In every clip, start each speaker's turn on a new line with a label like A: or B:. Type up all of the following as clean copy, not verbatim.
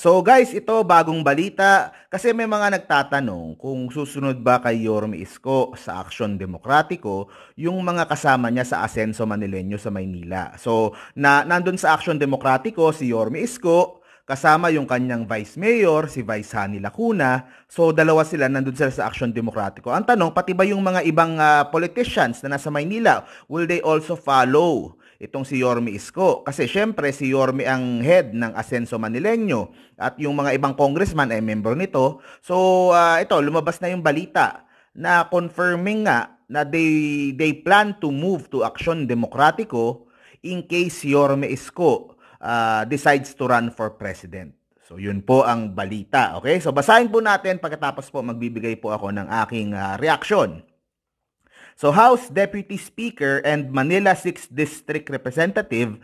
A: So guys, ito bagong balita kasi may mga nagtatanong kung susunod ba kay Yorme Isko sa Aksyon Demokratiko yung mga kasama niya sa Asenso Manileño sa Maynila. So nandun sa Aksyon Demokratiko si Yorme Isko kasama yung kanyang Vice Mayor, si Vice Hani Lacuna. So dalawa sila, nandun sila sa Aksyon Demokratiko. Ang tanong, pati ba yung mga ibang politicians na nasa Maynila, will they also follow itong si Yorme Isko? Kasi syempre si Yorme ang head ng Asenso Manileño at yung mga ibang congressman ay membro nito. So ito, lumabas na yung balita na confirming nga na they plan to move to Aksyon Demokratiko in case Yorme Isko decides to run for president. So yun po ang balita. Okay? So basahin po natin, pagkatapos po magbibigay po ako ng aking reaction. So House Deputy Speaker and Manila 6th District Representative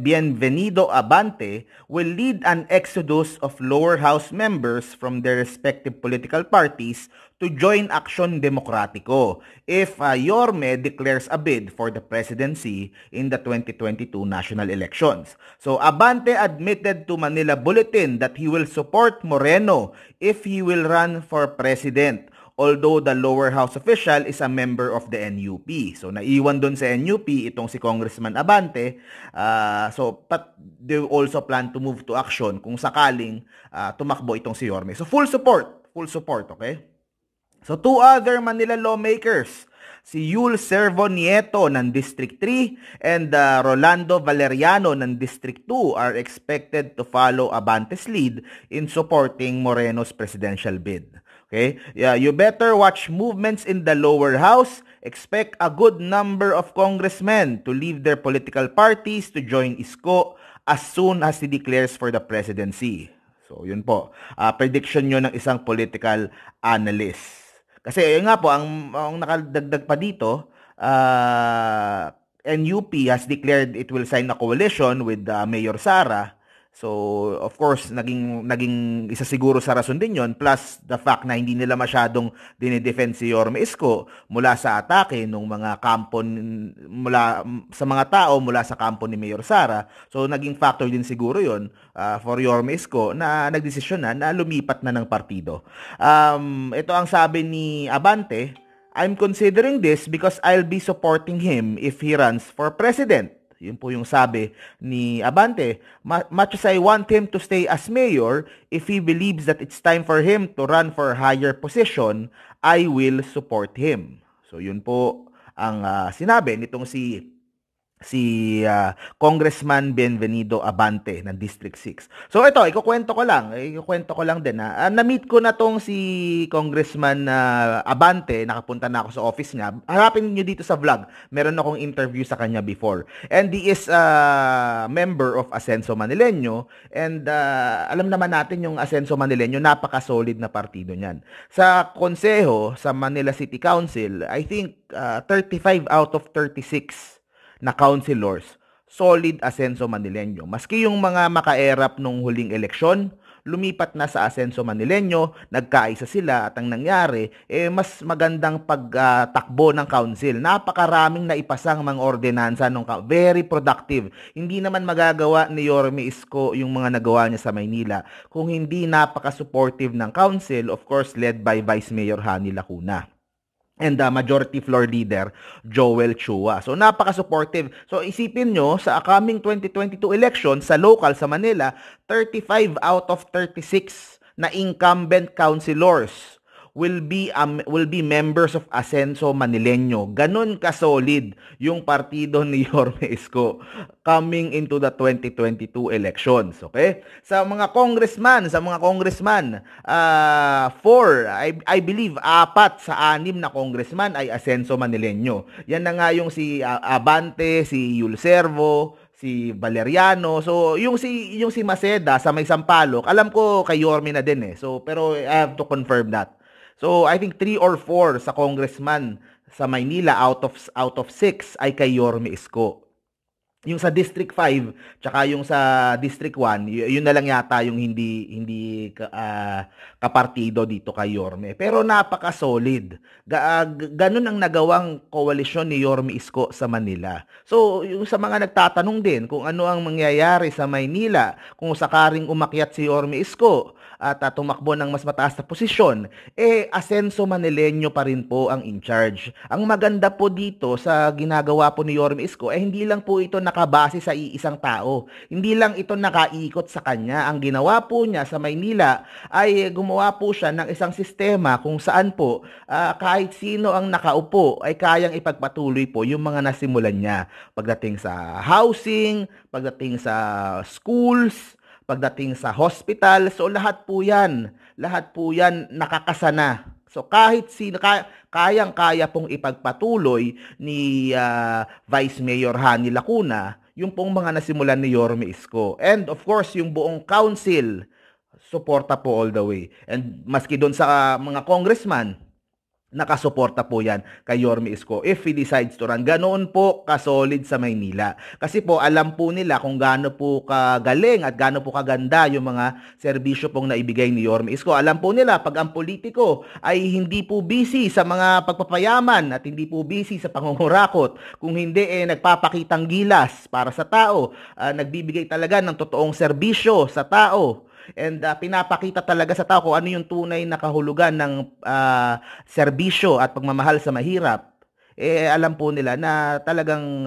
A: Bienvenido Abante will lead an exodus of lower house members from their respective political parties to join Aksyon Demokratiko if Yorme declares a bid for the presidency in the 2022 national elections. So Abante admitted to Manila Bulletin that he will support Moreno if he will run for president, although the lower house official is a member of the NUP. So naiwan doon sa NUP itong si Congressman Abante. But they also plan to move to action kung sakaling tumakbo itong si Yorme. So full support, okay? So two other Manila lawmakers, si Yul Servo Nieto ng District 3 and Rolando Valeriano ng District 2 are expected to follow Abante's lead in supporting Moreno's presidential bid. Okay? Yeah, you better watch movements in the lower house. Expect a good number of congressmen to leave their political parties to join Isko as soon as he declares for the presidency. So, yun po. Prediction nyo ng isang political analyst. Kasi yun nga po, ang nakadagdag pa dito, NUP has declared it will sign a coalition with Mayor Sara. So, of course, naging isa siguro sa rason din yon, plus the fact na hindi nila masyadong dinidefend si Yorme Isko mula sa atake ng mga kampo sa mga tao mula sa kampo ni Mayor Sara. So, naging factor din siguro yon for Yorme Isko na nagdesisyon na lumipat na ng partido. Ito ang sabi ni Abante, I'm considering this because I'll be supporting him if he runs for president. Yun po yung sabi ni Abante. Much as I want him to stay as mayor, if he believes that it's time for him to run for a higher position, I will support him. So yun po ang sinabi nitong si Congressman Bienvenido Abante ng District 6. So ito, ikukwento ko lang din na na-meet ko na tong si Congressman Abante, nakapunta na ako sa office niya. Harapin niyo dito sa vlog, meron akong interview sa kanya before. And he is a member of Asenso Manileño, and alam naman natin yung Asenso Manileño, napaka-solid na partido niyan. Sa konseho, sa Manila City Council, I think 35 out of 36 na councilors, solid Asenso Manileño. Maski yung mga makaerap nung huling eleksyon, lumipat na sa Asenso Manileño, nagkaisa sila at ang nangyari, mas magandang pagtakbo ng council. Napakaraming naipasang mga ordinansa nung very productive. Hindi naman magagawa ni Yorme Isko yung mga nagawa niya sa Maynila kung hindi napaka-supportive ng council, of course led by Vice Mayor Hani Lacuna and Majority Floor Leader Joel Chua. So napaka-supportive. So isipin nyo, sa upcoming 2022 election sa local sa Manila, 35 out of 36 na incumbent councilors will be members of Asenso Manileño. Ganun ka-solid yung partido ni Yorme Isko coming into the 2022 elections. Okay? Sa mga congressman, I believe 4 sa 6 na congressman ay Asenso Manileño. Yan na nga yung si Abante, si Yul Servo, si Valeriano. So, yung si Maceda sa may Sampaloc, alam ko kay Yorme na din eh. So, pero I have to confirm that. So, I think 3 or 4 sa congressman sa Maynila out of 6 ay kay Yorme Isko. yung sa District 5 tsaka yung sa District 1, yun na lang yata yung hindi kapartido dito kay Yorme. Pero napaka-solid. Ganun ang nagawang koalisyon ni Yorme Isko sa Manila. So, yung sa mga nagtatanong din kung ano ang mangyayari sa Maynila kung sakaring umakyat si Yorme Isko at tumakbo ng mas mataas na posisyon, Asenso Manileño pa rin po ang in charge. Ang maganda po dito sa ginagawa po ni Yorme Isko, hindi lang po ito nakabase sa iisang tao. Hindi lang ito nakaikot sa kanya. Ang ginawa po niya sa Maynila ay gumawa po siya ng isang sistema kung saan po kahit sino ang nakaupo ay kayang ipagpatuloy po yung mga nasimulan niya. Pagdating sa housing, pagdating sa schools, pagdating sa hospital, so lahat po yan nakakasana. So kahit sino, kayang-kaya pong ipagpatuloy ni Vice Mayor Hani Lacuna yung pong mga nasimulan ni Yorme Isko. And of course, yung buong council, suporta po all the way. And maski doon sa mga congressman, nakasuporta po yan kay Yorme Isko if he decides to run. Ganoon po kasolid sa Maynila. Kasi po alam po nila kung gaano po kagaling at gaano po kaganda yung mga serbisyo pong naibigay ni Yorme Isko. Alam po nila pag ang politiko ay hindi po busy sa mga pagpapayaman at hindi po busy sa pangungurakot. Kung hindi nagpapakitang gilas para sa tao, nagbibigay talaga ng totoong serbisyo sa tao. And pinapakita talaga sa tao kung ano yung tunay na kahulugan ng serbisyo at pagmamahal sa mahirap. Alam po nila na talagang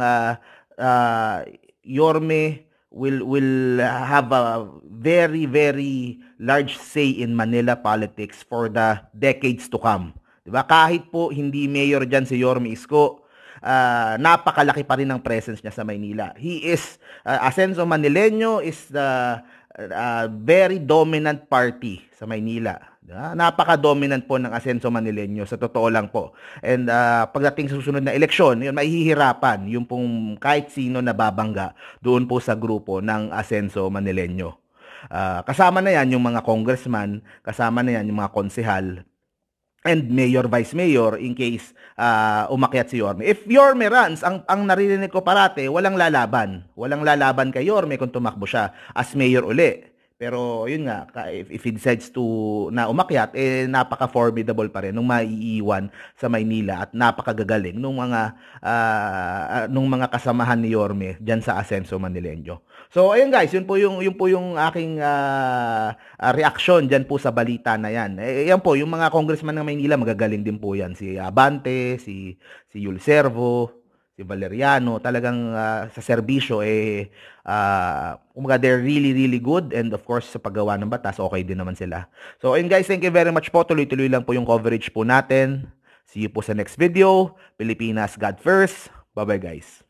A: Yorme will have a very, very large say in Manila politics for the decades to come. Diba? Kahit po hindi mayor dyan si Yorme Isko, napakalaki pa rin ang presence niya sa Maynila. He is, Asenso Manileño is the very dominant party sa Maynila. Napaka-dominant po ng Asenso Manileño, sa totoo lang po. And pagdating sa susunod na eleksyon, yun, mahihirapan yung pong kahit sino na babangga doon po sa grupo ng Asenso Manileño. Kasama na yan yung mga congressman, kasama na yan yung mga konsehal, and mayor, vice mayor in case umakyat si Yorme. If Yorme runs, ang naririnig ko parate, walang lalaban. Walang lalaban kay Yorme kung tumakbo siya as mayor uli. Pero yun nga, if he decides to na umakyat, napaka-formidable pa rin nung maiiwan sa Maynila at napakagagaling nung mga kasamahan ni Yorme diyan sa Asenso Manileño. So ayun guys, yun po yung aking reaksyon diyan po sa balita na yan. Yan po, yung mga congressman ng Maynila magagaling din po yan. Si Abante, si Yul Servo, si Valeriano, talagang sa serbisyo they're really really good, and of course sa paggawa ng batas okay din naman sila. So ayun guys, thank you very much po. Tuloy-tuloy lang po yung coverage po natin. See you po sa next video. Pilipinas, God first. Bye bye guys.